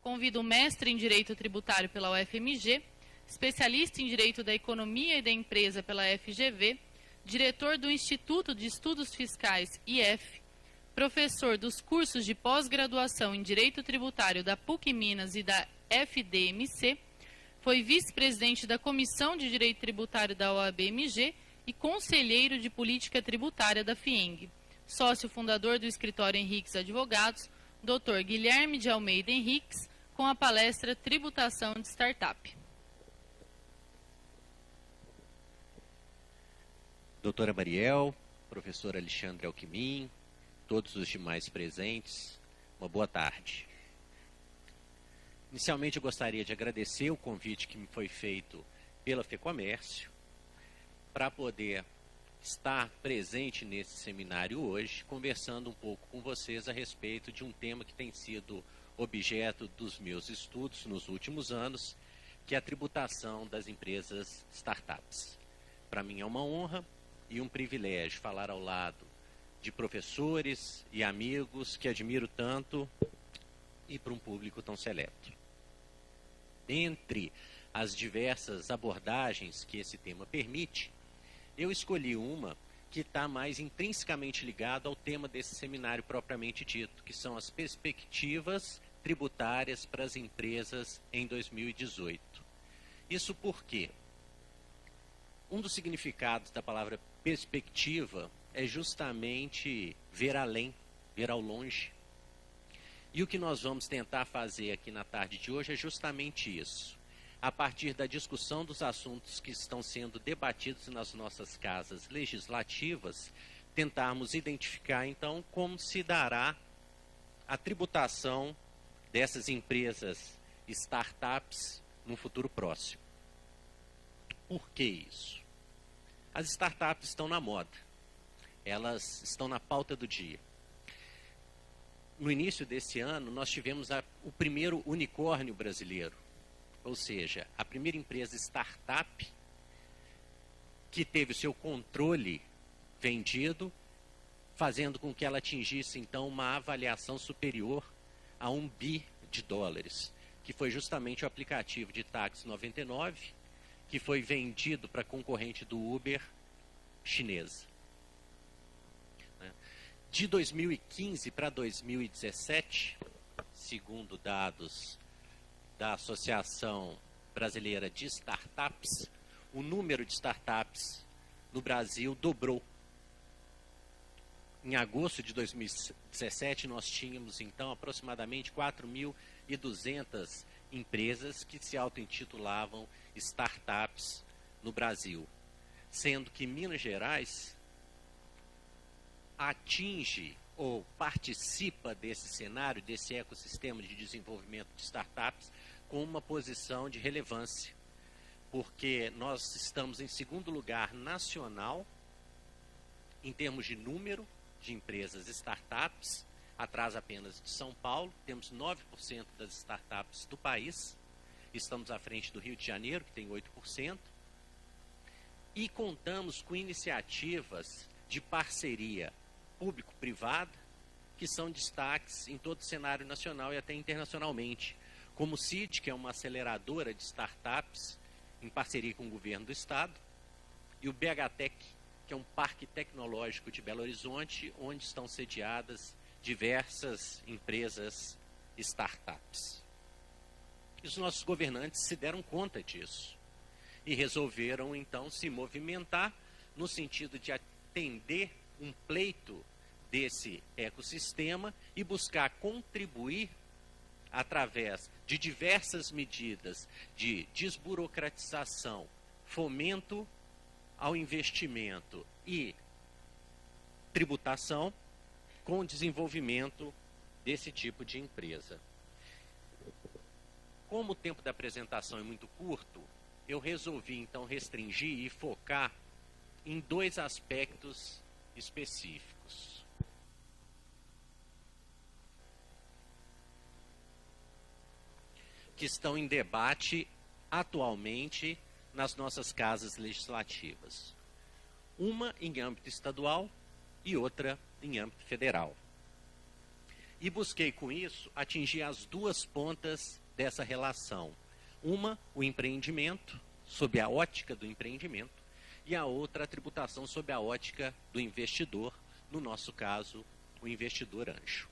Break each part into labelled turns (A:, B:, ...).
A: Convido o mestre em Direito Tributário pela UFMG, especialista em Direito da Economia e da Empresa pela FGV, diretor do Instituto de Estudos Fiscais, IF, professor dos cursos de pós-graduação em Direito Tributário da PUC-Minas e da FDMC, foi vice-presidente da Comissão de Direito Tributário da OAB-MG e conselheiro de Política Tributária da FIENG, sócio fundador do escritório Henriques Advogados, Dr. Guilherme de Almeida Henriques, com a palestra Tributação de Startup.
B: Doutora Mariel, professor Alexandre Alckmin, todos os demais presentes, uma boa tarde. Inicialmente eu gostaria de agradecer o convite que me foi feito pela FEComércio para poder estar presente nesse seminário hoje, conversando um pouco com vocês a respeito de um tema que tem sido objeto dos meus estudos nos últimos anos, que é a tributação das empresas startups. Para mim é uma honra e um privilégio falar ao lado de professores e amigos que admiro tanto e para um público tão seleto. Entre as diversas abordagens que esse tema permite, eu escolhi uma que está mais intrinsecamente ligada ao tema desse seminário propriamente dito, que são as perspectivas tributárias para as empresas em 2018. Isso porque um dos significados da palavra perspectiva é justamente ver além, ver ao longe. E o que nós vamos tentar fazer aqui na tarde de hoje é justamente isso. A partir da discussão dos assuntos que estão sendo debatidos nas nossas casas legislativas, tentarmos identificar, então, como se dará a tributação dessas empresas startups no futuro próximo. Por que isso? As startups estão na moda. Elas estão na pauta do dia. No início desse ano, nós tivemos o primeiro unicórnio brasileiro. Ou seja, a primeira empresa startup que teve o seu controle vendido, fazendo com que ela atingisse, então, uma avaliação superior a $1 bi, que foi justamente o aplicativo de táxi 99, que foi vendido para concorrente do Uber chinesa. De 2015 para 2017, segundo dados da Associação Brasileira de Startups, o número de startups no Brasil dobrou. Em agosto de 2017, nós tínhamos, então, aproximadamente 4.200 empresas que se auto-intitulavam startups no Brasil, sendo que Minas Gerais atinge ou participa desse cenário, desse ecossistema de desenvolvimento de startups, com uma posição de relevância, porque nós estamos em segundo lugar nacional, em termos de número de empresas startups, atrás apenas de São Paulo, temos 9% das startups do país, estamos à frente do Rio de Janeiro, que tem 8%, e contamos com iniciativas de parceria público-privada, que são destaques em todo o cenário nacional e até internacionalmente, como o CID, que é uma aceleradora de startups em parceria com o governo do estado, e o BHTech, que é um parque tecnológico de Belo Horizonte, onde estão sediadas diversas empresas startups. E os nossos governantes se deram conta disso e resolveram, então, se movimentar no sentido de atender um pleito desse ecossistema e buscar contribuir através de diversas medidas de desburocratização, fomento ao investimento e tributação com o desenvolvimento desse tipo de empresa. Como o tempo da apresentação é muito curto, eu resolvi então restringir e focar em dois aspectos específicos. Que estão em debate atualmente nas nossas casas legislativas. Uma em âmbito estadual e outra em âmbito federal. E busquei, com isso, atingir as duas pontas dessa relação. Uma, o empreendimento, sob a ótica do empreendimento, e a outra, a tributação sob a ótica do investidor, no nosso caso, o investidor anjo.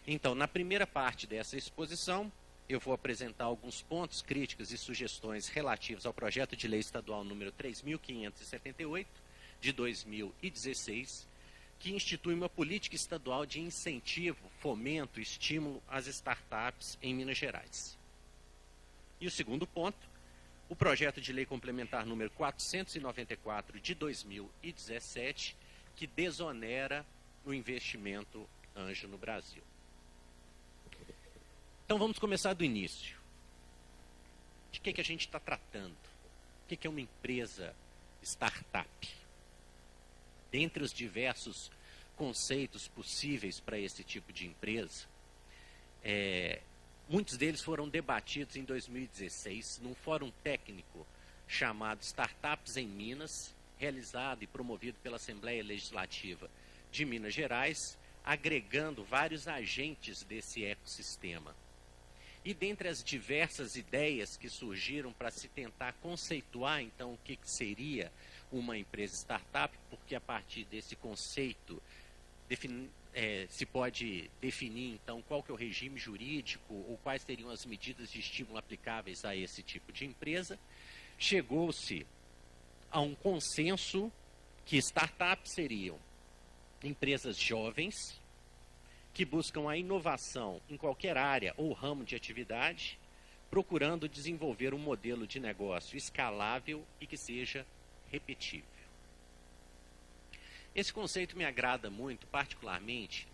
B: Então, na primeira parte dessa exposição, eu vou apresentar alguns pontos, críticas e sugestões relativos ao projeto de lei estadual número 3.578, de 2016, que institui uma política estadual de incentivo, fomento e estímulo às startups em Minas Gerais. E o segundo ponto, o projeto de lei complementar número 494, de 2017, que desonera o investimento anjo no Brasil. Então vamos começar do início. De que a gente está tratando? O que é uma empresa startup? Dentre os diversos conceitos possíveis para esse tipo de empresa, muitos deles foram debatidos em 2016 num fórum técnico chamado Startups em Minas, realizado e promovido pela Assembleia Legislativa de Minas Gerais, agregando vários agentes desse ecossistema. E dentre as diversas ideias que surgiram para se tentar conceituar, então, o que seria uma empresa startup, porque a partir desse conceito se pode definir, então, qual que é o regime jurídico ou quais seriam as medidas de estímulo aplicáveis a esse tipo de empresa, chegou-se a um consenso que startups seriam empresas jovens, que buscam a inovação em qualquer área ou ramo de atividade, procurando desenvolver um modelo de negócio escalável e que seja repetível. Esse conceito me agrada muito, particularmente,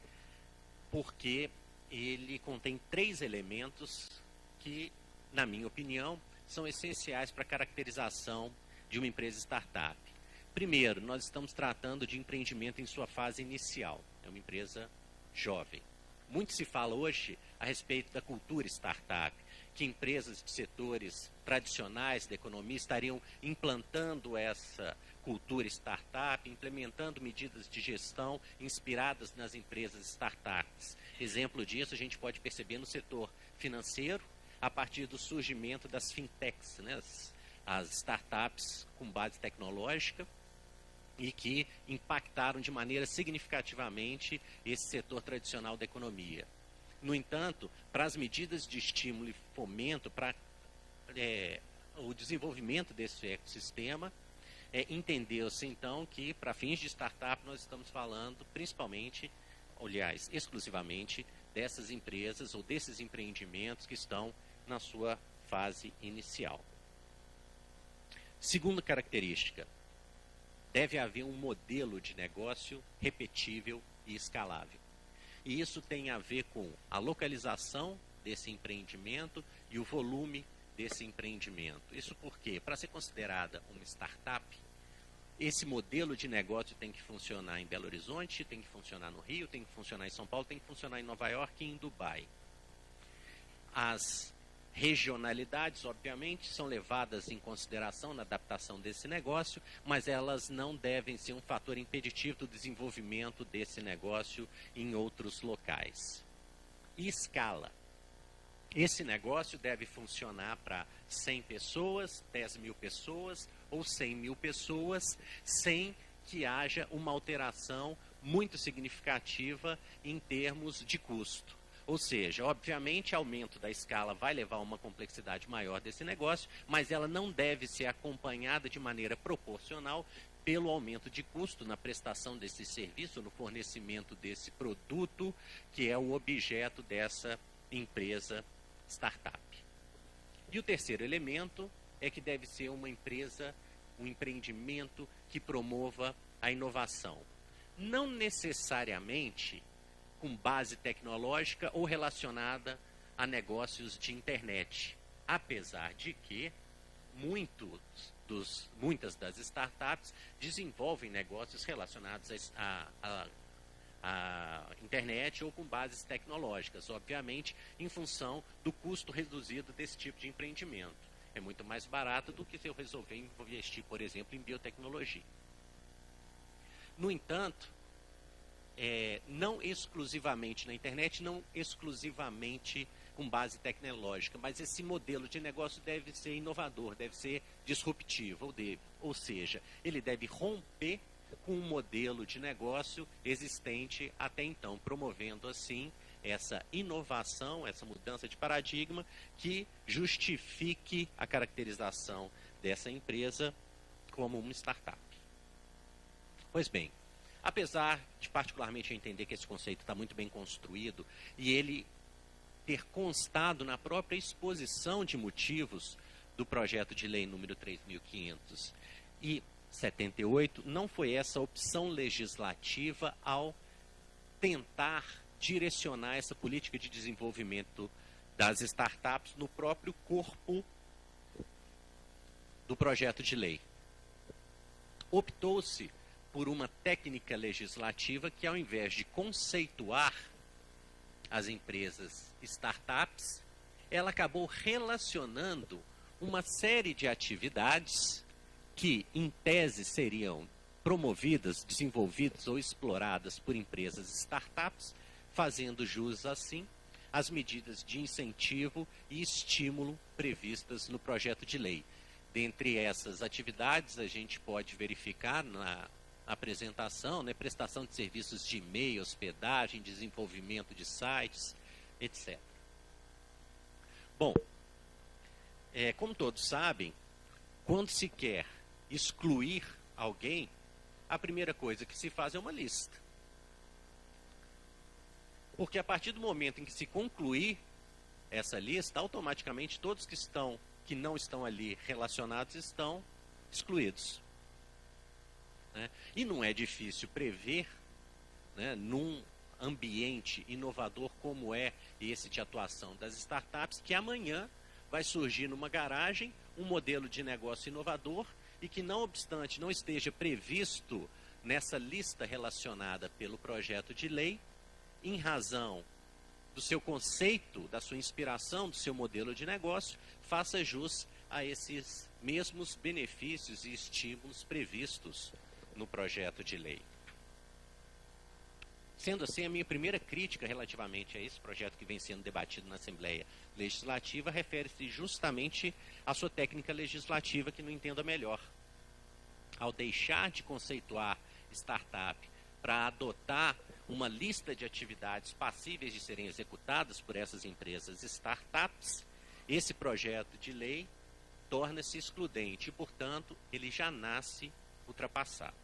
B: porque ele contém 3 elementos que, na minha opinião, são essenciais para a caracterização de uma empresa startup. Primeiro, nós estamos tratando de empreendimento em sua fase inicial. É uma empresa jovem. Muito se fala hoje a respeito da cultura startup, que empresas de setores tradicionais da economia estariam implantando essa cultura startup, implementando medidas de gestão inspiradas nas empresas startups. Exemplo disso a gente pode perceber no setor financeiro, a partir do surgimento das fintechs, né, as startups com base tecnológica, e que impactaram de maneira significativamente esse setor tradicional da economia. No entanto, para as medidas de estímulo e fomento, para o desenvolvimento desse ecossistema, entendeu-se então que, para fins de startup, nós estamos falando principalmente, aliás, exclusivamente, dessas empresas ou desses empreendimentos que estão na sua fase inicial. Segunda característica, deve haver um modelo de negócio repetível e escalável. E isso tem a ver com a localização desse empreendimento e o volume desse empreendimento. Isso porque, para ser considerada uma startup, esse modelo de negócio tem que funcionar em Belo Horizonte, tem que funcionar no Rio, tem que funcionar em São Paulo, tem que funcionar em Nova York e em Dubai. As regionalidades, obviamente, são levadas em consideração na adaptação desse negócio, mas elas não devem ser um fator impeditivo do desenvolvimento desse negócio em outros locais. E escala. Esse negócio deve funcionar para 100 pessoas, 10 mil pessoas ou 100 mil pessoas, sem que haja uma alteração muito significativa em termos de custo. Ou seja, obviamente, aumento da escala vai levar a uma complexidade maior desse negócio, mas ela não deve ser acompanhada de maneira proporcional pelo aumento de custo na prestação desse serviço, no fornecimento desse produto, que é o objeto dessa empresa startup. E o terceiro elemento é que deve ser uma empresa, um empreendimento que promova a inovação. Não necessariamente com base tecnológica ou relacionada a negócios de internet. Apesar de que muitas das startups desenvolvem negócios relacionados à internet ou com bases tecnológicas, obviamente, em função do custo reduzido desse tipo de empreendimento. É muito mais barato do que se eu resolver investir, por exemplo, em biotecnologia. No entanto, não exclusivamente na internet, não exclusivamente com base tecnológica, mas esse modelo de negócio deve ser inovador, deve ser disruptivo, ou seja, ele deve romper com um modelo de negócio existente até então, promovendo assim essa inovação, essa mudança de paradigma que justifique a caracterização dessa empresa como uma startup. Pois bem, apesar de particularmente eu entender que esse conceito está muito bem construído e ele ter constado na própria exposição de motivos do projeto de lei número 3.578, não foi essa opção legislativa ao tentar direcionar essa política de desenvolvimento das startups no próprio corpo do projeto de lei. Optou-se por uma técnica legislativa que, ao invés de conceituar as empresas startups, ela acabou relacionando uma série de atividades que, em tese, seriam promovidas, desenvolvidas ou exploradas por empresas startups, fazendo jus, assim, às medidas de incentivo e estímulo previstas no projeto de lei. Dentre essas atividades, a gente pode verificar na apresentação, né, prestação de serviços de e-mail, hospedagem, desenvolvimento de sites, etc. Bom, como todos sabem, quando se quer excluir alguém, a primeira coisa que se faz é uma lista. Porque a partir do momento em que se concluir essa lista, automaticamente todos que não estão ali relacionados estão excluídos. Né? E não é difícil prever, né, num ambiente inovador como é esse de atuação das startups, que amanhã vai surgir numa garagem um modelo de negócio inovador e que, não obstante não esteja previsto nessa lista relacionada pelo projeto de lei, em razão do seu conceito, da sua inspiração, do seu modelo de negócio, faça jus a esses mesmos benefícios e estímulos previstos no projeto de lei. Sendo assim, a minha primeira crítica relativamente a esse projeto que vem sendo debatido na Assembleia Legislativa refere-se justamente à sua técnica legislativa, que não entendo a melhor. Ao deixar de conceituar startup para adotar uma lista de atividades passíveis de serem executadas por essas empresas startups, esse projeto de lei torna-se excludente e, portanto, ele já nasce ultrapassado.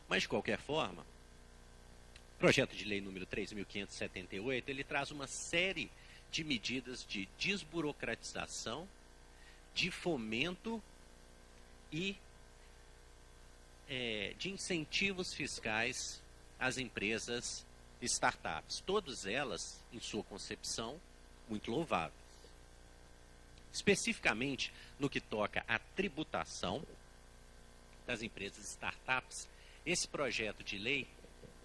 B: Mas, de qualquer forma, o projeto de lei número 3.578, ele traz uma série de medidas de desburocratização, de fomento e de incentivos fiscais às empresas startups. Todas elas, em sua concepção, muito louváveis. Especificamente no que toca à tributação das empresas startups, esse projeto de lei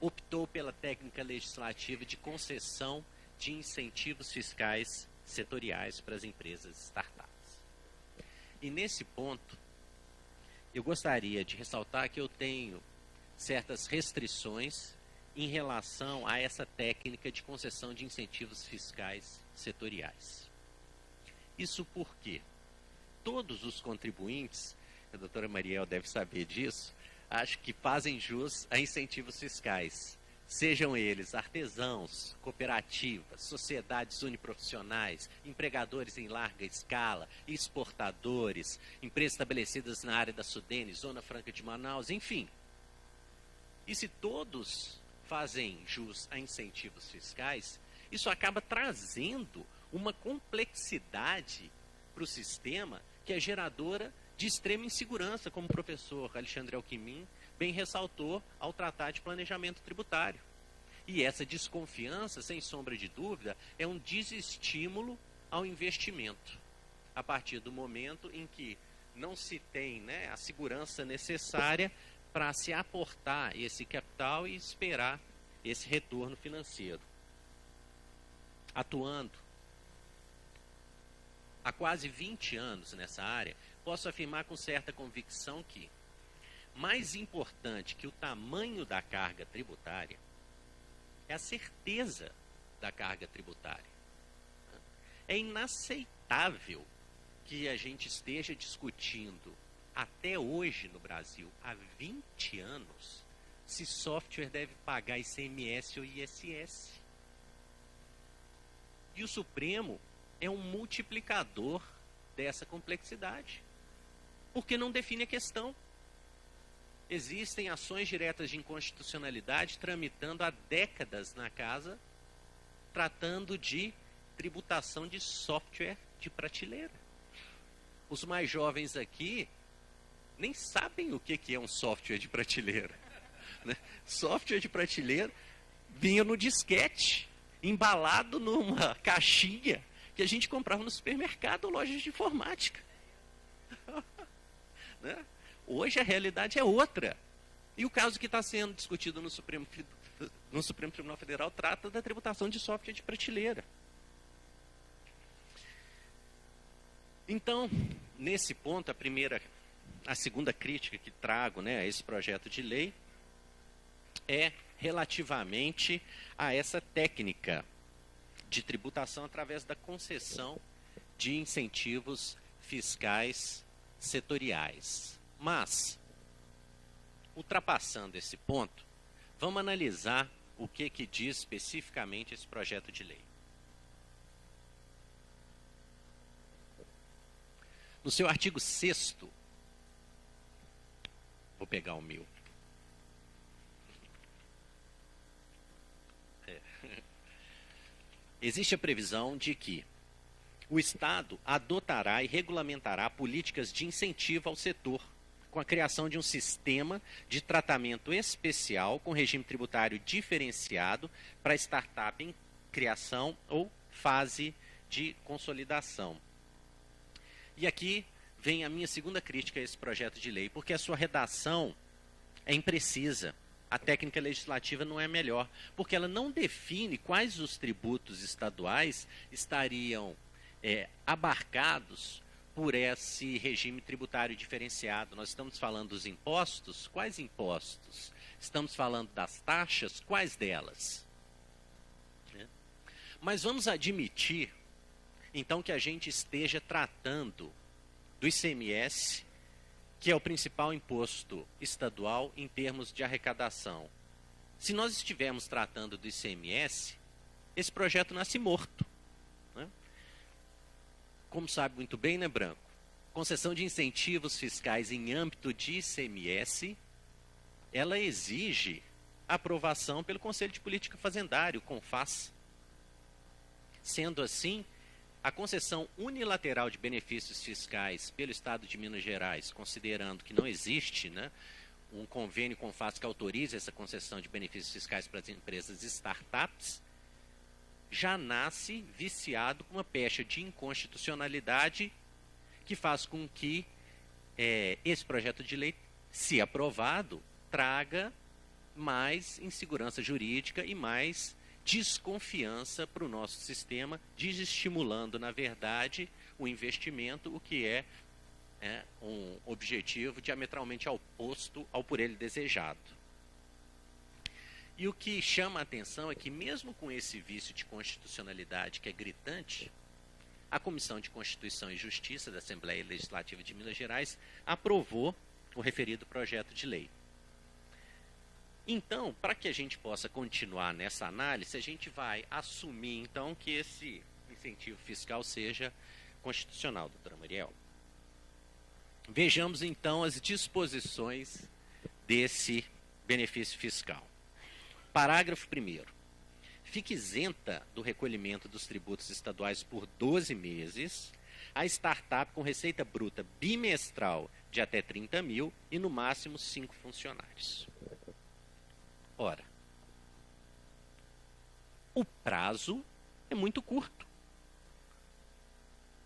B: optou pela técnica legislativa de concessão de incentivos fiscais setoriais para as empresas startups. E nesse ponto, eu gostaria de ressaltar que eu tenho certas restrições em relação a essa técnica de concessão de incentivos fiscais setoriais. Isso porque todos os contribuintes, a doutora Mariel deve saber disso, acho que fazem jus a incentivos fiscais, sejam eles artesãos, cooperativas, sociedades uniprofissionais, empregadores em larga escala, exportadores, empresas estabelecidas na área da Sudene, Zona Franca de Manaus, enfim. E se todos fazem jus a incentivos fiscais, isso acaba trazendo uma complexidade para o sistema que é geradora de extrema insegurança, como o professor Alexandre Alckmin bem ressaltou ao tratar de planejamento tributário. E essa desconfiança, sem sombra de dúvida, é um desestímulo ao investimento, a partir do momento em que não se tem, né, a segurança necessária para se aportar esse capital e esperar esse retorno financeiro. Atuando há quase 20 anos nessa área, posso afirmar com certa convicção que, mais importante que o tamanho da carga tributária é a certeza da carga tributária. É inaceitável que a gente esteja discutindo até hoje no Brasil, há 20 anos, se software deve pagar ICMS ou ISS. E o Supremo é um multiplicador dessa complexidade, porque não define a questão. Existem ações diretas de inconstitucionalidade tramitando há décadas na casa, tratando de tributação de software de prateleira. Os mais jovens aqui nem sabem o que é um software de prateleira. Né? Software de prateleira vinha no disquete, embalado numa caixinha que a gente comprava no supermercado ou lojas de informática. Né? Hoje a realidade é outra. E o caso que está sendo discutido no Supremo Tribunal Federal trata da tributação de software de prateleira. Então, nesse ponto, a segunda crítica que trago, né, a esse projeto de lei é relativamente a essa técnica de tributação através da concessão de incentivos fiscais setoriais. Mas, ultrapassando esse ponto, vamos analisar o que diz especificamente esse projeto de lei. No seu artigo 6º, vou pegar o meu. Existe a previsão de que o Estado adotará e regulamentará políticas de incentivo ao setor, com a criação de um sistema de tratamento especial com regime tributário diferenciado para startup em criação ou fase de consolidação. E aqui vem a minha segunda crítica a esse projeto de lei, porque a sua redação é imprecisa. A técnica legislativa não é melhor, porque ela não define quais os tributos estaduais estariam abarcados por esse regime tributário diferenciado. Nós estamos falando dos impostos? Quais impostos? Estamos falando das taxas? Quais delas? Mas vamos admitir, então, que a gente esteja tratando do ICMS, que é o principal imposto estadual em termos de arrecadação. Se nós estivermos tratando do ICMS, esse projeto nasce morto. Né? Como sabe muito bem, né, Branco? Concessão de incentivos fiscais em âmbito de ICMS, ela exige aprovação pelo Conselho de Política Fazendária, o CONFAS. Sendo assim, a concessão unilateral de benefícios fiscais pelo Estado de Minas Gerais, considerando que não existe, né, um convênio CONFAS que autorize essa concessão de benefícios fiscais para as empresas startups, já nasce viciado com uma pecha de inconstitucionalidade que faz com que esse projeto de lei, se aprovado, traga mais insegurança jurídica e mais desconfiança para o nosso sistema, desestimulando, na verdade, o investimento, o que é um objetivo diametralmente oposto ao por ele desejado. E o que chama a atenção é que, mesmo com esse vício de constitucionalidade que é gritante, a Comissão de Constituição e Justiça da Assembleia Legislativa de Minas Gerais aprovou o referido projeto de lei. Então, para que a gente possa continuar nessa análise, a gente vai assumir, então, que esse incentivo fiscal seja constitucional, doutora Mariel. Vejamos, então, as disposições desse benefício fiscal. Parágrafo 1º. Fica isenta do recolhimento dos tributos estaduais por 12 meses a startup com receita bruta bimestral de até 30 mil e, no máximo, 5 funcionários. Ora, o prazo é muito curto.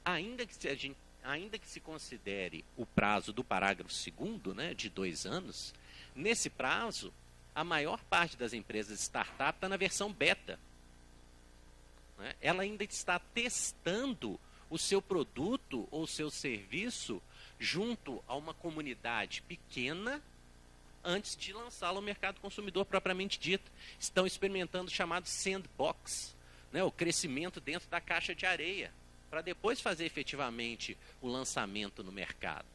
B: Ainda que se considere o prazo do parágrafo 2º, né, de 2 anos, nesse prazo, a maior parte das empresas startup está na versão beta. Né? Ela ainda está testando o seu produto ou seu serviço junto a uma comunidade pequena antes de lançá-lo ao mercado consumidor propriamente dito. Estão experimentando o chamado sandbox, né, o crescimento dentro da caixa de areia, para depois fazer efetivamente o lançamento no mercado.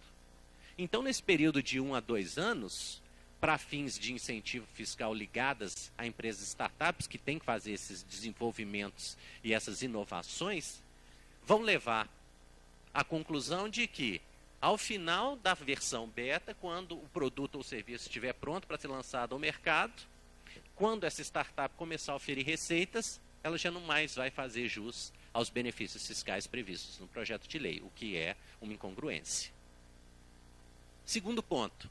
B: Então, nesse período de 1 a 2 anos, para fins de incentivo fiscal ligadas a empresas startups que têm que fazer esses desenvolvimentos e essas inovações, vão levar à conclusão de que, ao final da versão beta, quando o produto ou serviço estiver pronto para ser lançado ao mercado, quando essa startup começar a oferir receitas, ela já não mais vai fazer jus aos benefícios fiscais previstos no projeto de lei, o que é uma incongruência. Segundo ponto,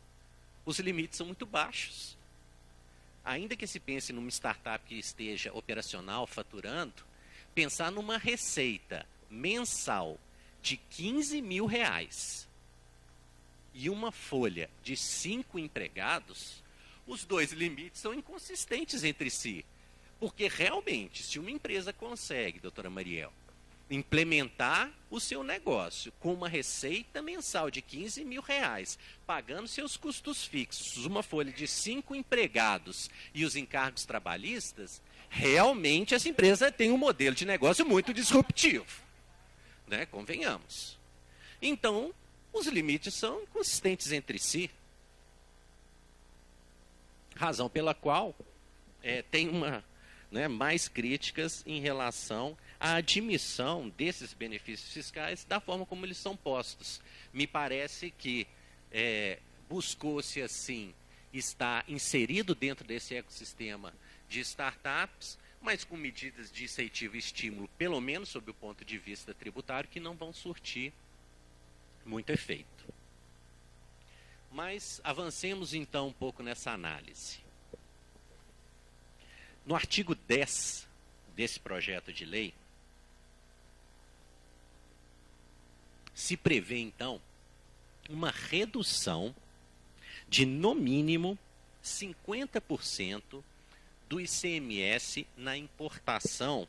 B: os limites são muito baixos. Ainda que se pense numa startup que esteja operacional, faturando, pensar numa receita mensal de R$ 15.000 e uma folha de 5 empregados, os dois limites são inconsistentes entre si. Porque realmente, se uma empresa consegue, doutora Mariel, implementar o seu negócio com uma receita mensal de R$ 15.000, pagando seus custos fixos, uma folha de 5 empregados e os encargos trabalhistas, realmente essa empresa tem um modelo de negócio muito disruptivo, né? Convenhamos. Então, os limites são inconsistentes entre si. Razão pela qual tem mais críticas em relação à admissão desses benefícios fiscais da forma como eles são postos. Me parece que buscou-se, assim, estar inserido dentro desse ecossistema de startups, mas com medidas de incentivo e estímulo, pelo menos sob o ponto de vista tributário, que não vão surtir muito efeito. Mas avancemos então um pouco nessa análise. No artigo 10 desse projeto de lei, se prevê, então, uma redução de, no mínimo, 50% do ICMS na importação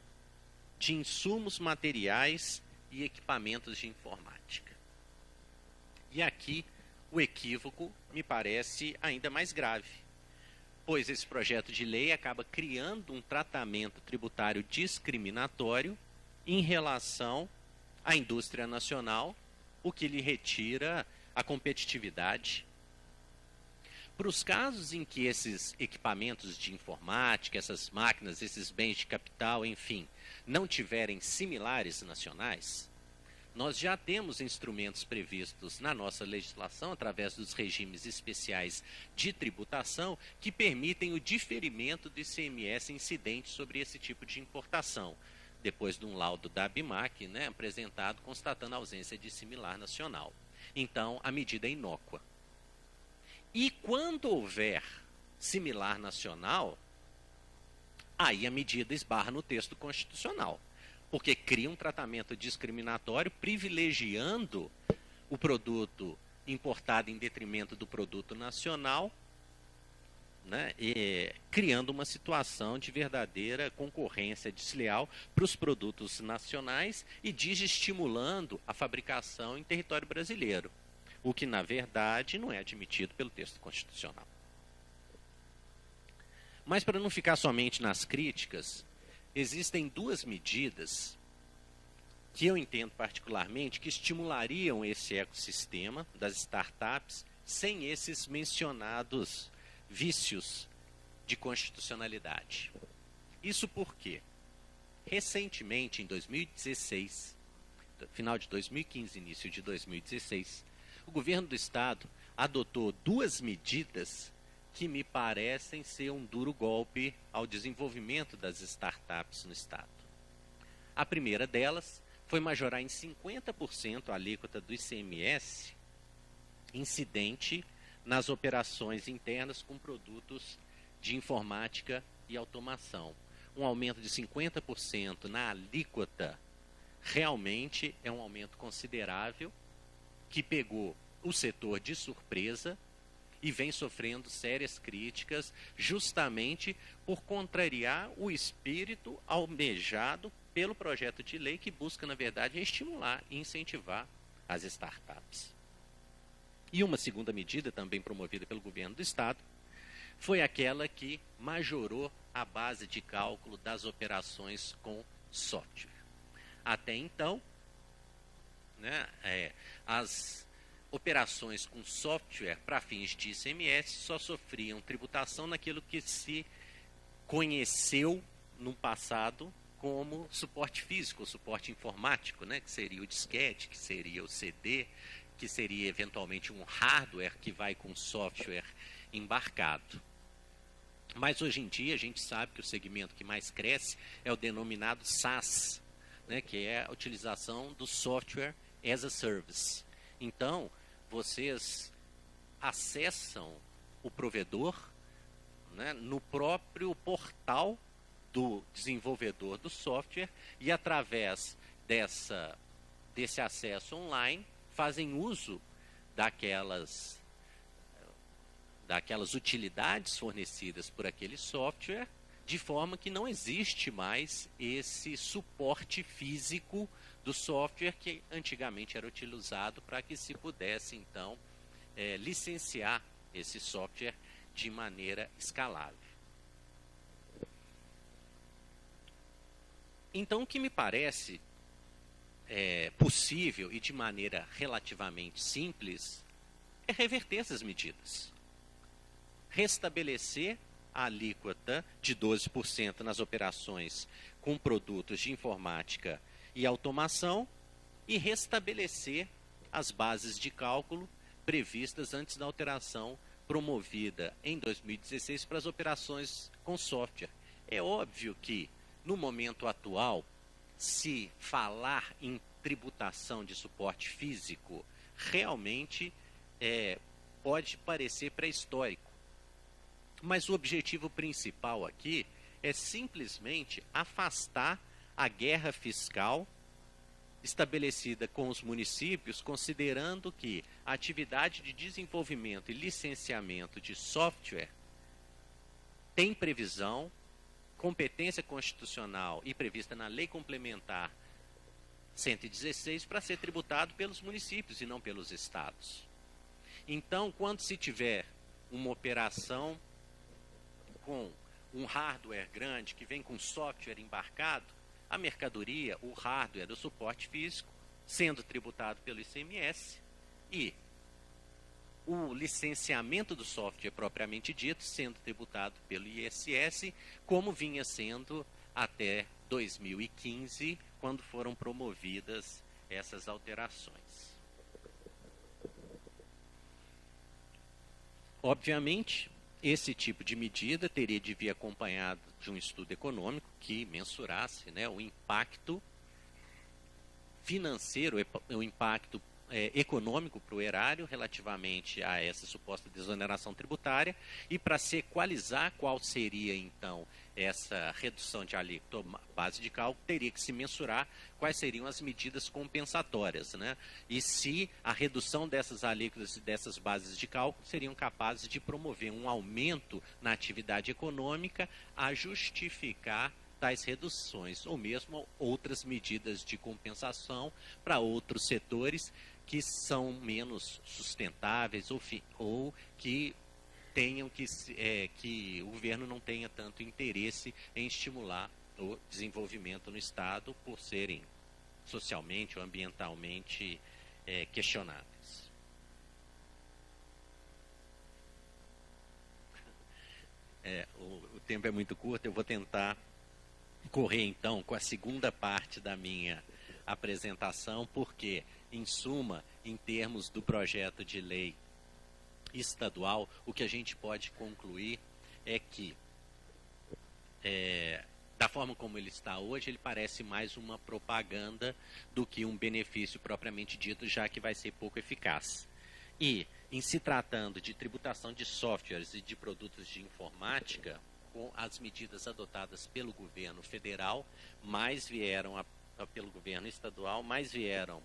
B: de insumos materiais e equipamentos de informática. E aqui o equívoco me parece ainda mais grave, pois esse projeto de lei acaba criando um tratamento tributário discriminatório em relação à indústria nacional, o que lhe retira a competitividade. Para os casos em que esses equipamentos de informática, essas máquinas, esses bens de capital, enfim, não tiverem similares nacionais, nós já temos instrumentos previstos na nossa legislação, através dos regimes especiais de tributação, que permitem o diferimento do ICMS incidente sobre esse tipo de importação, depois de um laudo da ABIMAC, apresentado constatando a ausência de similar nacional. Então, a medida é inócua. E quando houver similar nacional, aí a medida esbarra no texto constitucional, porque cria um tratamento discriminatório privilegiando o produto importado em detrimento do produto nacional, e criando uma situação de verdadeira concorrência desleal para os produtos nacionais e desestimulando a fabricação em território brasileiro, o que, na verdade, não é admitido pelo texto constitucional. Mas, para não ficar somente nas críticas, existem duas medidas que eu entendo particularmente que estimulariam esse ecossistema das startups sem esses mencionados vícios de constitucionalidade. Isso porque, recentemente, em 2016, final de 2015, início de 2016, o governo do Estado adotou duas medidas que me parecem ser um duro golpe ao desenvolvimento das startups no Estado. A primeira delas foi majorar em 50% a alíquota do ICMS incidente nas operações internas com produtos de informática e automação. Um aumento de 50% na alíquota realmente é um aumento considerável que pegou o setor de surpresa e vem sofrendo sérias críticas justamente por contrariar o espírito almejado pelo projeto de lei que busca, na verdade, estimular e incentivar as startups. E uma segunda medida, também promovida pelo governo do Estado, foi aquela que majorou a base de cálculo das operações com software. Até então, né, as operações com software para fins de ICMS só sofriam tributação naquilo que se conheceu no passado como suporte físico, suporte informático, né, que seria o disquete, que seria o CD, que seria eventualmente um hardware que vai com software embarcado. Mas hoje em dia a gente sabe que o segmento que mais cresce é o denominado SaaS, né, que é a utilização do software as a service. Então, vocês acessam o provedor, né, no próprio portal do desenvolvedor do software e através desse acesso online fazem uso daquelas utilidades fornecidas por aquele software, de forma que não existe mais esse suporte físico do software que antigamente era utilizado para que se pudesse, então, licenciar esse software de maneira escalável. Então, o que me parece possível e de maneira relativamente simples é reverter essas medidas. Restabelecer a alíquota de 12% nas operações com produtos de informática e automação e restabelecer as bases de cálculo previstas antes da alteração promovida em 2016 para as operações com software. É óbvio que, no momento atual, se falar em tributação de suporte físico, realmente pode parecer pré-histórico. Mas o objetivo principal aqui é simplesmente afastar a guerra fiscal estabelecida com os municípios, considerando que a atividade de desenvolvimento e licenciamento de software tem previsão, competência constitucional e prevista na Lei Complementar 116 para ser tributado pelos municípios e não pelos estados. Então, quando se tiver uma operação com um hardware grande que vem com software embarcado, a mercadoria, o hardware, o suporte físico, sendo tributado pelo ICMS e o licenciamento do software propriamente dito sendo tributado pelo ISS, como vinha sendo até 2015, quando foram promovidas essas alterações. Obviamente, esse tipo de medida teria de vir acompanhado de um estudo econômico que mensurasse, né, o impacto financeiro, o impacto econômico para o erário relativamente a essa suposta desoneração tributária e para se equalizar qual seria, então, essa redução de alíquota base de cálculo, teria que se mensurar quais seriam as medidas compensatórias, né? E se a redução dessas alíquotas e dessas bases de cálculo seriam capazes de promover um aumento na atividade econômica a justificar tais reduções, ou mesmo outras medidas de compensação para outros setores que são menos sustentáveis ou que tenham que o governo não tenha tanto interesse em estimular o desenvolvimento no Estado por serem socialmente ou ambientalmente questionáveis. O tempo é muito curto, eu vou tentar correr então com a segunda parte da minha apresentação, porque, em suma, em termos do projeto de lei estadual, o que a gente pode concluir é que, da forma como ele está hoje, ele parece mais uma propaganda do que um benefício propriamente dito, já que vai ser pouco eficaz. E, em se tratando de tributação de softwares e de produtos de informática, com as medidas adotadas pelo governo federal, pelo governo estadual, mais vieram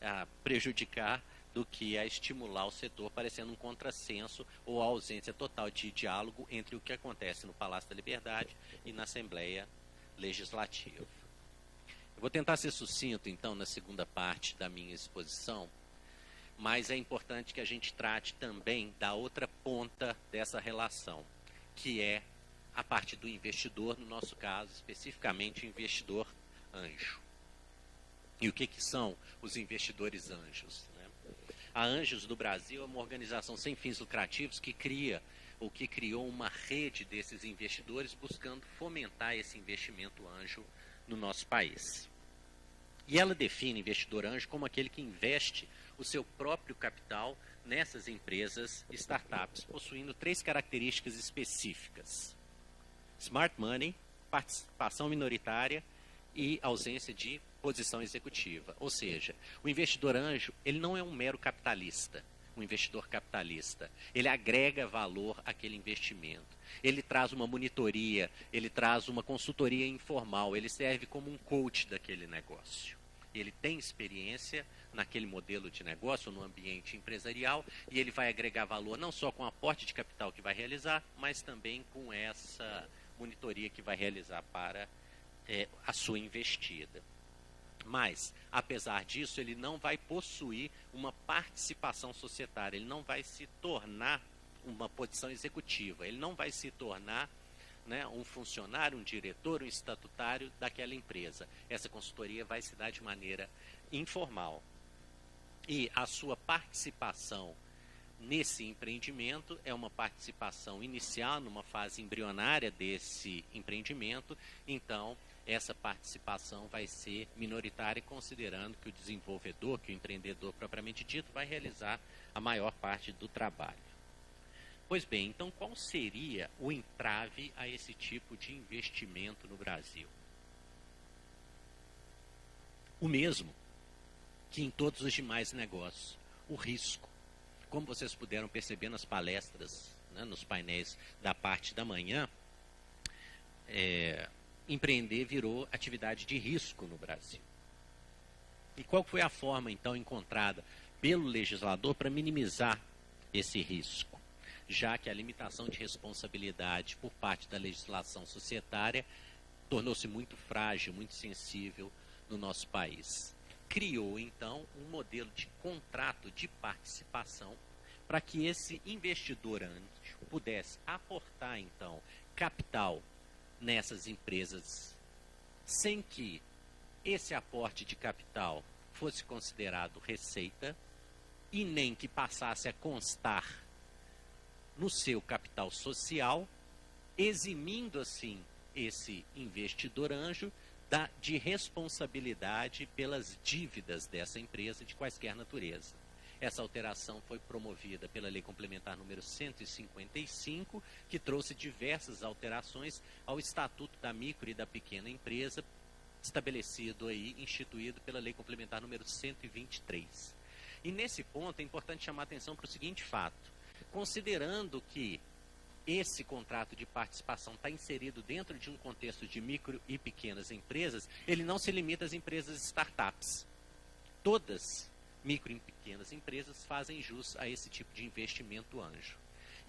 B: a prejudicar do que a estimular o setor, parecendo um contrassenso ou a ausência total de diálogo entre o que acontece no Palácio da Liberdade e na Assembleia Legislativa. Eu vou tentar ser sucinto, então, na segunda parte da minha exposição, mas é importante que a gente trate também da outra ponta dessa relação. que é a parte do investidor, no nosso caso, especificamente o investidor anjo. E o que são os investidores anjos, né? A Anjos do Brasil é uma organização sem fins lucrativos que criou uma rede desses investidores buscando fomentar esse investimento anjo no nosso país. E ela define investidor anjo como aquele que investe o seu próprio capital nessas empresas startups, possuindo 3 características específicas: smart money, participação minoritária e ausência de posição executiva. Ou seja, o investidor anjo, ele não é um mero capitalista, um investidor capitalista. Ele agrega valor àquele investimento. Ele traz uma monitoria, ele traz uma consultoria informal, ele serve como um coach daquele negócio. Ele tem experiência naquele modelo de negócio, no ambiente empresarial, e ele vai agregar valor não só com o aporte de capital que vai realizar, mas também com essa monitoria que vai realizar para a sua investida. Mas, apesar disso, ele não vai possuir uma participação societária, ele não vai se tornar uma posição executiva, ele não vai se tornar, né, um funcionário, um diretor, um estatutário daquela empresa. Essa consultoria vai se dar de maneira informal. E a sua participação nesse empreendimento é uma participação inicial, numa fase embrionária desse empreendimento. Então, essa participação vai ser minoritária, considerando que o desenvolvedor, que o empreendedor propriamente dito, vai realizar a maior parte do trabalho. Pois bem, então qual seria o entrave a esse tipo de investimento no Brasil? O mesmo que em todos os demais negócios, o risco. Como vocês puderam perceber nas palestras, né, nos painéis da parte da manhã, empreender virou atividade de risco no Brasil. E qual foi a forma, então, encontrada pelo legislador para minimizar esse risco? Já que a limitação de responsabilidade por parte da legislação societária tornou-se muito frágil, muito sensível no nosso país. Criou, então, um modelo de contrato de participação para que esse investidor anjo pudesse aportar, então, capital nessas empresas, sem que esse aporte de capital fosse considerado receita e nem que passasse a constar no seu capital social, eximindo assim esse investidor anjo de responsabilidade pelas dívidas dessa empresa de quaisquer natureza. Essa alteração foi promovida pela Lei Complementar número 155, que trouxe diversas alterações ao Estatuto da Micro e da Pequena Empresa, estabelecido aí, instituído pela Lei Complementar número 123. E nesse ponto é importante chamar a atenção para o seguinte fato: considerando que esse contrato de participação está inserido dentro de um contexto de micro e pequenas empresas, ele não se limita às empresas startups. Todas micro e pequenas empresas fazem jus a esse tipo de investimento anjo.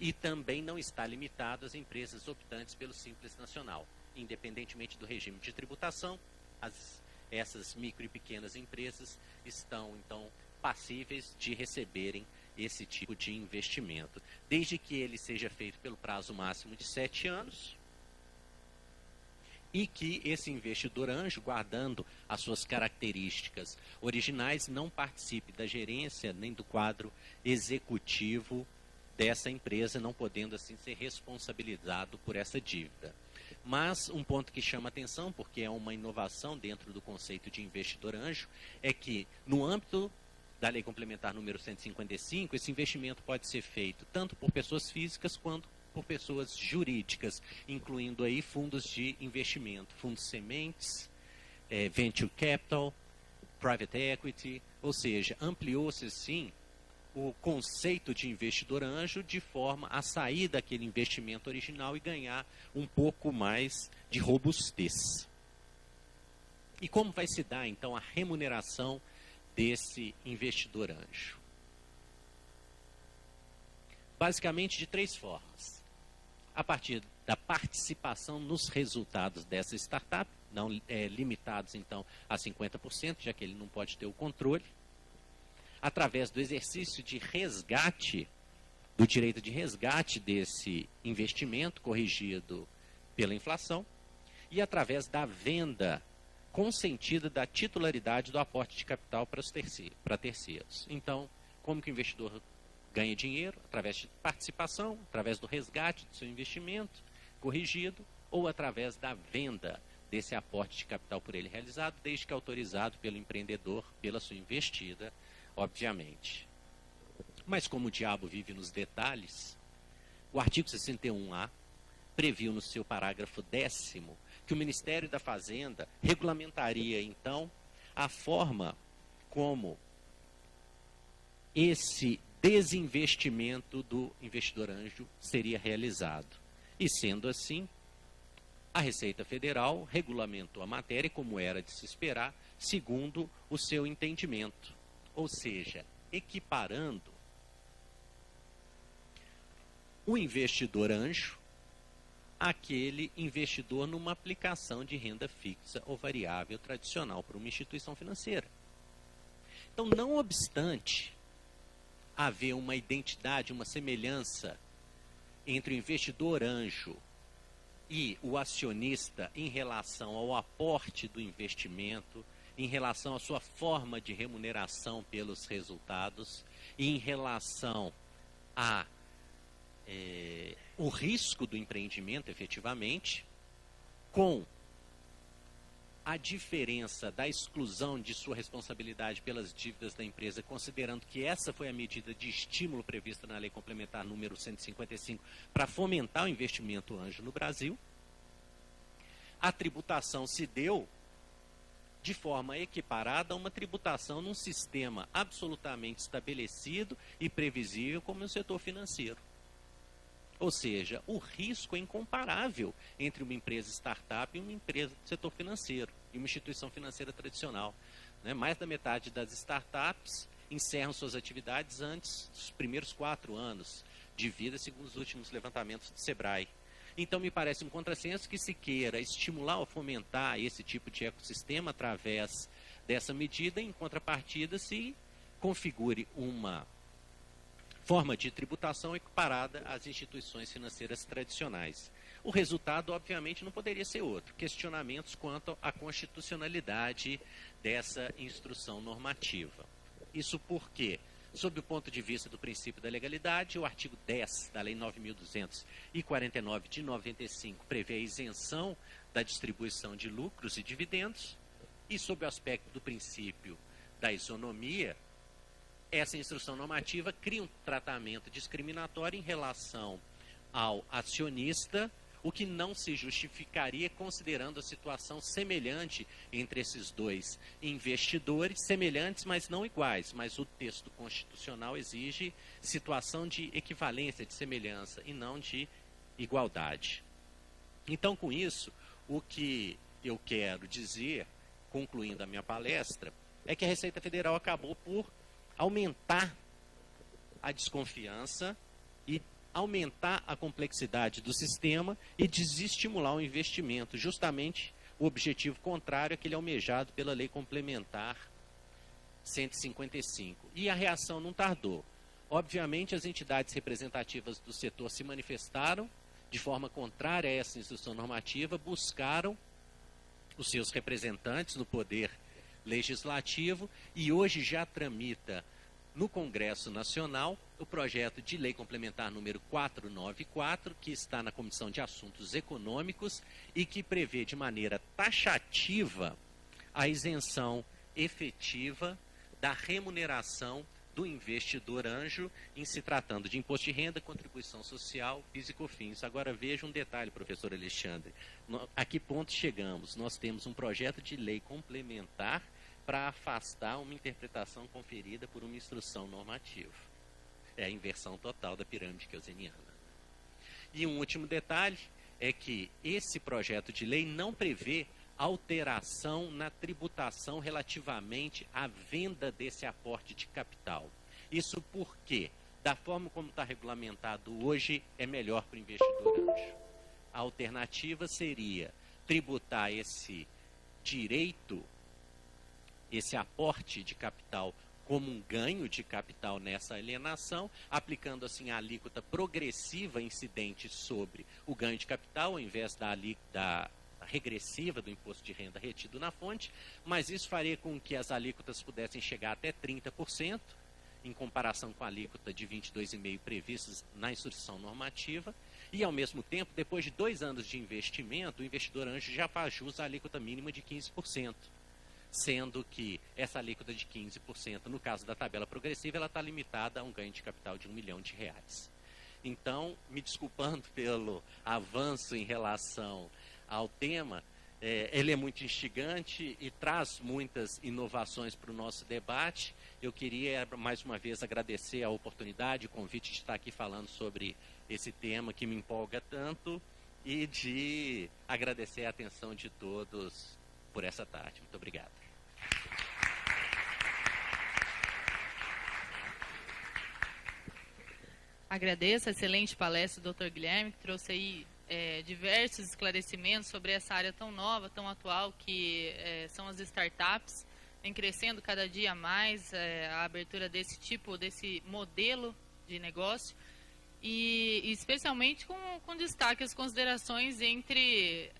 B: E também não está limitado às empresas optantes pelo Simples Nacional. Independentemente do regime de tributação, essas micro e pequenas empresas estão, então, passíveis de receberem esse tipo de investimento, desde que ele seja feito pelo prazo máximo de 7 anos e que esse investidor anjo, guardando as suas características originais, não participe da gerência nem do quadro executivo dessa empresa, não podendo assim ser responsabilizado por essa dívida. Mas um ponto que chama atenção, porque é uma inovação dentro do conceito de investidor anjo, é que no âmbito da Lei Complementar número 155, esse investimento pode ser feito tanto por pessoas físicas quanto por pessoas jurídicas, incluindo aí fundos de investimento, fundos sementes, venture capital, private equity, ou seja, ampliou-se sim o conceito de investidor anjo de forma a sair daquele investimento original e ganhar um pouco mais de robustez. E como vai se dar então a remuneração desse investidor anjo? Basicamente de 3 formas. A partir da participação nos resultados dessa startup, não limitados então a 50%, já que ele não pode ter o controle. Através do exercício de resgate do direito de resgate desse investimento corrigido pela inflação e através da venda consentida da titularidade do aporte de capital para terceiros. Então, como que o investidor ganha dinheiro? Através de participação, através do resgate do seu investimento corrigido ou através da venda desse aporte de capital por ele realizado, desde que autorizado pelo empreendedor, pela sua investida, obviamente. Mas como o diabo vive nos detalhes, o artigo 61A previu no seu parágrafo 10º que o Ministério da Fazenda regulamentaria, então, a forma como esse desinvestimento do investidor anjo seria realizado. E sendo assim, a Receita Federal regulamentou a matéria como era de se esperar, segundo o seu entendimento, ou seja, equiparando o investidor anjo àquele investidor numa aplicação de renda fixa ou variável tradicional para uma instituição financeira. Então, não obstante haver uma identidade, uma semelhança entre o investidor anjo e o acionista em relação ao aporte do investimento, em relação à sua forma de remuneração pelos resultados e em relação a o risco do empreendimento, efetivamente, com a diferença da exclusão de sua responsabilidade pelas dívidas da empresa, considerando que essa foi a medida de estímulo prevista na Lei Complementar número 155 para fomentar o investimento anjo no Brasil, a tributação se deu de forma equiparada a uma tributação num sistema absolutamente estabelecido e previsível como o setor financeiro. Ou seja, o risco é incomparável entre uma empresa startup e uma empresa do setor financeiro, e uma instituição financeira tradicional. Mais da metade das startups encerram suas atividades antes dos primeiros 4 anos de vida, segundo os últimos levantamentos do Sebrae. Então, me parece um contrassenso que se queira estimular ou fomentar esse tipo de ecossistema através dessa medida, em contrapartida, se configure uma forma de tributação equiparada às instituições financeiras tradicionais. O resultado, obviamente, não poderia ser outro. Questionamentos quanto à constitucionalidade dessa instrução normativa. Isso porque, sob o ponto de vista do princípio da legalidade, o artigo 10 da Lei 9.249 de 95 prevê a isenção da distribuição de lucros e dividendos, e sob o aspecto do princípio da isonomia, essa instrução normativa cria um tratamento discriminatório em relação ao acionista, o que não se justificaria considerando a situação semelhante entre esses dois investidores, semelhantes, mas não iguais, mas o texto constitucional exige situação de equivalência, de semelhança, e não de igualdade. Então, com isso, o que eu quero dizer, concluindo a minha palestra, é que a Receita Federal acabou por aumentar a desconfiança e aumentar a complexidade do sistema e desestimular o investimento, justamente o objetivo contrário àquele almejado pela Lei Complementar 155. E a reação não tardou. Obviamente, as entidades representativas do setor se manifestaram de forma contrária a essa instrução normativa, buscaram os seus representantes no Poder Legislativo e hoje já tramita no Congresso Nacional o projeto de lei complementar número 494, que está na Comissão de Assuntos Econômicos e que prevê de maneira taxativa a isenção efetiva da remuneração do investidor anjo em se tratando de imposto de renda, contribuição social, PIS e COFINS. Agora veja um detalhe, professor Alexandre. A que ponto chegamos? Nós temos um projeto de lei complementar para afastar uma interpretação conferida por uma instrução normativa. É a inversão total da pirâmide keynesiana. E um último detalhe é que esse projeto de lei não prevê alteração na tributação relativamente à venda desse aporte de capital. Isso porque, da forma como está regulamentado hoje, é melhor para o investidor anjo. A alternativa seria tributar esse direito, esse aporte de capital como um ganho de capital nessa alienação, aplicando assim a alíquota progressiva incidente sobre o ganho de capital, ao invés da regressiva do imposto de renda retido na fonte, mas isso faria com que as alíquotas pudessem chegar até 30%, em comparação com a alíquota de 22,5% previstas na instrução normativa, e ao mesmo tempo, depois de 2 anos de investimento, o investidor anjo já faz jus à alíquota mínima de 15%, sendo que essa alíquota de 15%, no caso da tabela progressiva, ela está limitada a um ganho de capital de R$1 milhão. Então, me desculpando pelo avanço em relação ao tema, ele é muito instigante e traz muitas inovações para o nosso debate. Eu queria, mais uma vez, agradecer a oportunidade, o convite de estar aqui falando sobre esse tema que me empolga tanto e de agradecer a atenção de todos por essa tarde. Muito obrigado.
A: Agradeço a excelente palestra do Dr. Guilherme, que trouxe aí diversos esclarecimentos sobre essa área tão nova, tão atual, que são as startups. Vem crescendo cada dia mais a abertura desse modelo de negócio, e especialmente com destaque às considerações entre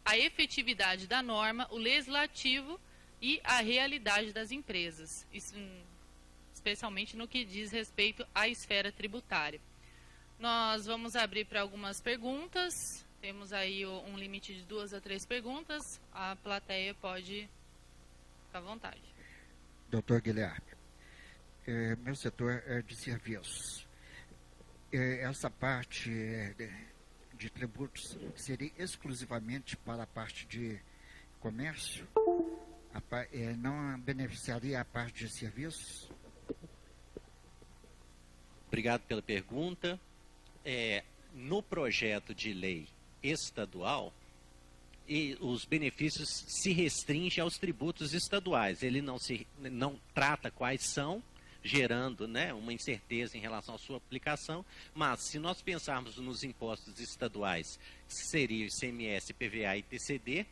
A: a efetividade da norma, o legislativo e a realidade das empresas, isso, especialmente no que diz respeito à esfera tributária. Nós vamos abrir para algumas perguntas. Temos aí um limite de 2 a 3 perguntas. A plateia pode ficar à vontade.
C: Doutor Guilherme, meu setor é de serviços. Essa parte de tributos seria exclusivamente para a parte de comércio? Não beneficiaria a parte de serviços?
B: Obrigado pela pergunta. No projeto de lei estadual, os benefícios se restringem aos tributos estaduais. Ele não trata quais são, gerando, né, uma incerteza em relação à sua aplicação, mas se nós pensarmos nos impostos estaduais, seria ICMS, PVA e TCD,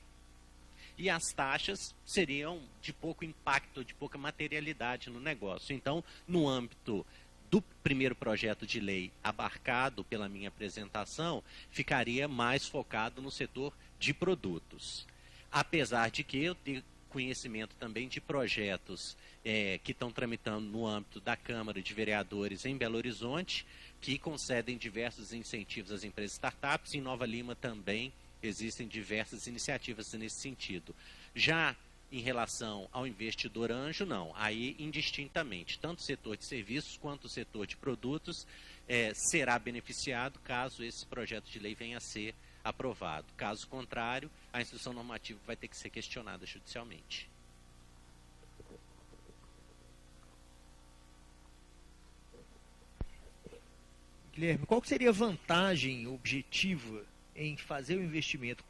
B: e as taxas seriam de pouco impacto, de pouca materialidade no negócio. Então, no âmbito do primeiro projeto de lei abarcado pela minha apresentação, ficaria mais focado no setor de produtos. Apesar de que eu tenho conhecimento também de projetos que estão tramitando no âmbito da Câmara de Vereadores em Belo Horizonte, que concedem diversos incentivos às empresas startups. Em Nova Lima também existem diversas iniciativas nesse sentido. Já em relação ao investidor anjo, não. Aí, indistintamente, tanto o setor de serviços quanto o setor de produtos será beneficiado caso esse projeto de lei venha a ser aprovado. Caso contrário, a instrução normativa vai ter que ser questionada judicialmente.
D: Guilherme, qual que seria a vantagem objetiva em fazer o investimento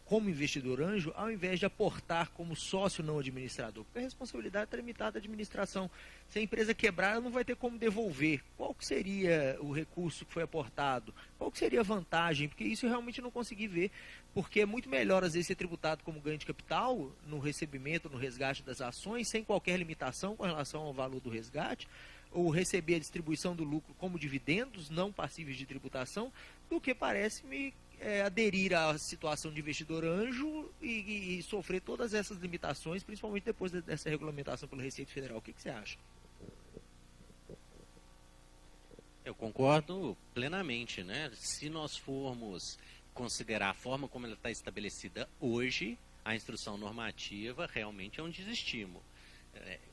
D: como investidor anjo, ao invés de aportar como sócio não administrador? Porque a responsabilidade está limitada à administração. Se a empresa quebrar, ela não vai ter como devolver. Qual que seria o recurso que foi aportado? Qual que seria a vantagem? Porque isso eu realmente não consegui ver, porque é muito melhor, às vezes, ser tributado como ganho de capital, no recebimento, no resgate das ações, sem qualquer limitação com relação ao valor do resgate, ou receber a distribuição do lucro como dividendos não passíveis de tributação, do que parece-me aderir à situação de investidor anjo e sofrer todas essas limitações, principalmente depois dessa regulamentação pela Receita Federal. O que você acha?
B: Eu concordo plenamente, né? Se nós formos considerar a forma como ela está estabelecida hoje, a instrução normativa realmente é um desestímulo.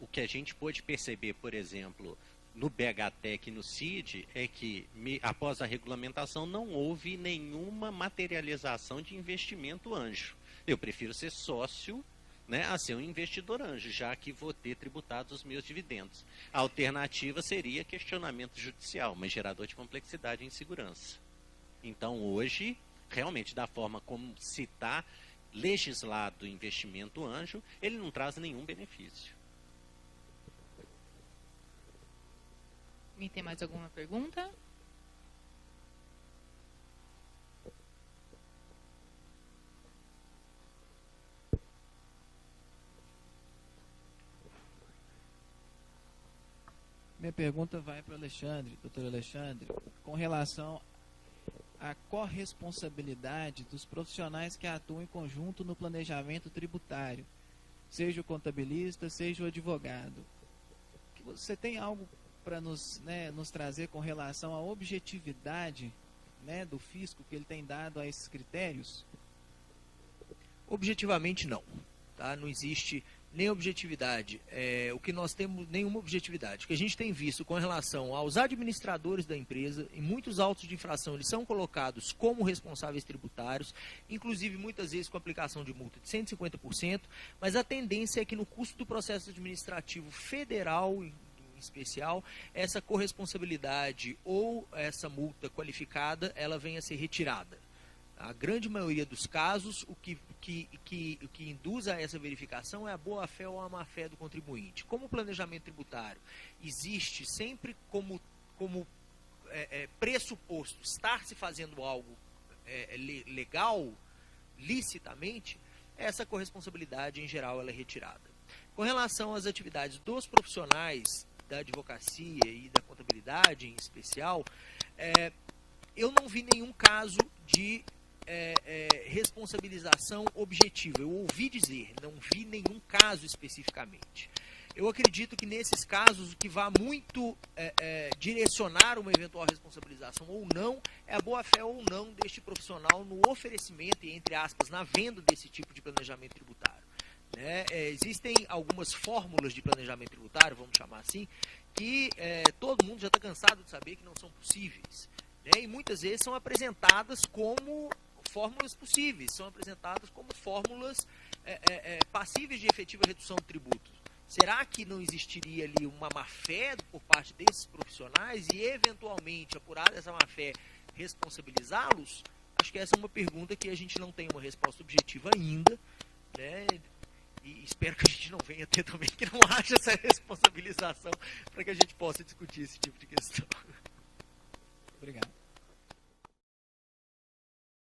B: O que a gente pôde perceber, por exemplo, no BHTEC e no CID, é que, após a regulamentação, não houve nenhuma materialização de investimento anjo. Eu prefiro ser sócio, né, a ser um investidor anjo, já que vou ter tributados os meus dividendos. A alternativa seria questionamento judicial, mas gerador de complexidade e insegurança. Então, hoje, realmente, da forma como se está legislado o investimento anjo, ele não traz nenhum benefício.
A: E tem mais alguma pergunta?
E: pergunta vai para o Alexandre, doutor Alexandre, com relação à corresponsabilidade dos profissionais que atuam em conjunto no planejamento tributário, seja o contabilista, seja o advogado. Você tem algo para nos trazer com relação à objetividade, né, do fisco que ele tem dado a esses critérios?
D: Objetivamente não, tá? Não existe nem objetividade. O que nós temos, nenhuma objetividade. O que a gente tem visto com relação aos administradores da empresa, em muitos autos de infração eles são colocados como responsáveis tributários, inclusive muitas vezes com aplicação de multa de 150%, mas a tendência é que no custo do processo administrativo federal, em especial, essa corresponsabilidade ou essa multa qualificada, ela venha a ser retirada. A grande maioria dos casos, o que induz a essa verificação é a boa-fé ou a má-fé do contribuinte. Como o planejamento tributário existe sempre como pressuposto estar se fazendo algo legal, licitamente, essa corresponsabilidade, em geral, ela é retirada. Com relação às atividades dos profissionais da advocacia e da contabilidade, em especial, eu não vi nenhum caso de responsabilização objetiva. Eu ouvi dizer, não vi nenhum caso especificamente. Eu acredito que nesses casos o que vai muito direcionar uma eventual responsabilização ou não é a boa-fé ou não deste profissional no oferecimento e, entre aspas, na venda desse tipo de planejamento tributário. Existem algumas fórmulas de planejamento tributário, vamos chamar assim, que todo mundo já está cansado de saber que não são possíveis. E muitas vezes são apresentadas como fórmulas possíveis, são apresentadas como fórmulas passíveis de efetiva redução de tributos. Será que não existiria ali uma má-fé por parte desses profissionais e, eventualmente, apurada essa má-fé, responsabilizá-los? Acho que essa é uma pergunta que a gente não tem uma resposta objetiva ainda, né? E espero que a gente não venha ter também, que não haja essa responsabilização para que a gente possa discutir esse tipo de questão.
E: Obrigado.